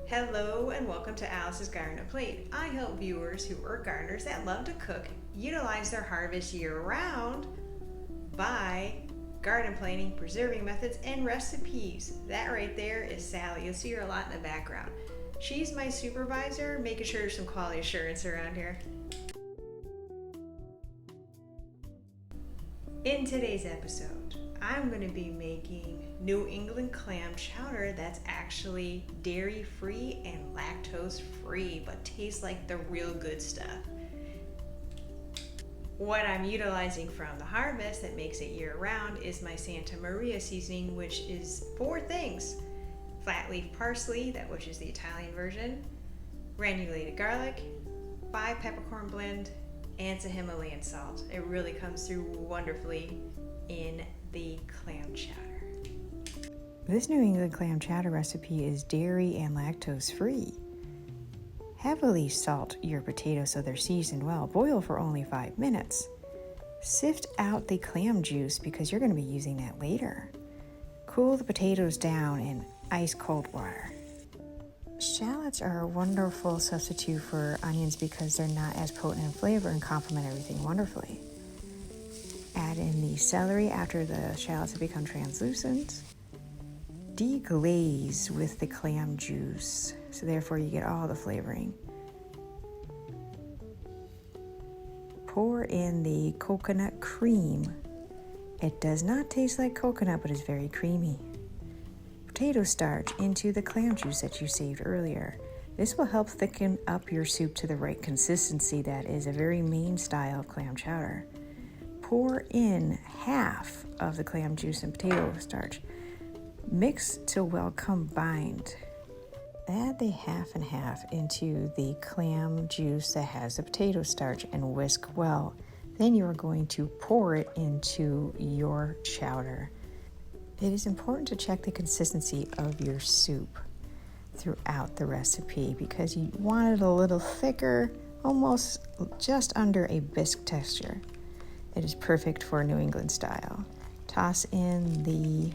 Hello and welcome to Alice's Garden Plate. I help viewers who are gardeners that love to cook utilize their harvest year-round by garden planning, preserving methods, and recipes. That right there is Sally. You'll see her a lot in the background. She's my supervisor, making sure there's some quality assurance around here. In today's episode, I'm going to be making New England clam chowder that's actually dairy-free and lactose-free, but tastes like the real good stuff. What I'm utilizing from the harvest that makes it year-round is my Santa Maria seasoning, which is 4 things. Flat leaf parsley, which is the Italian version, granulated garlic, 5 peppercorn blend, and some Himalayan salt. It really comes through wonderfully in the clam chowder. This New England clam chowder recipe is dairy and lactose free. Heavily salt your potatoes so they're seasoned well. Boil for only 5 minutes. Sift out the clam juice because you're going to be using that later. Cool the potatoes down in ice cold water. Shallots are a wonderful substitute for onions because they're not as potent in flavor and complement everything wonderfully. Add in the celery after the shallots have become translucent. Deglaze with the clam juice, so therefore you get all the flavoring. Pour in the coconut cream. It does not taste like coconut, but is very creamy. Potato starch into the clam juice that you saved earlier. This will help thicken up your soup to the right consistency that is a very Maine style clam chowder. Pour in half of the clam juice and potato starch. Mix till well combined. Add the half and half into the clam juice that has the potato starch and whisk well. Then you are going to pour it into your chowder. It is important to check the consistency of your soup throughout the recipe because you want it a little thicker, almost just under a bisque texture. It is perfect for New England style. Toss in the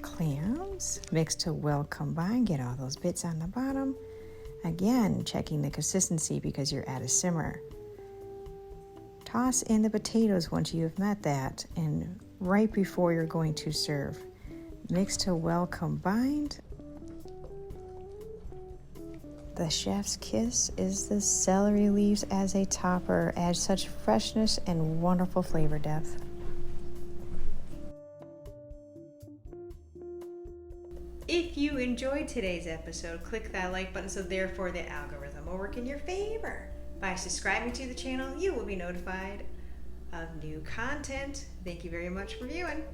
clams, mix till well combined, get all those bits on the bottom. Again, checking the consistency because you're at a simmer. Toss in the potatoes once you have met that and right before you're going to serve. Mix till well combined. The chef's kiss is the celery leaves as a topper. Adds such freshness and wonderful flavor depth. If you enjoyed today's episode, click that like button so therefore the algorithm will work in your favor. By subscribing to the channel, you will be notified of new content. Thank you very much for viewing.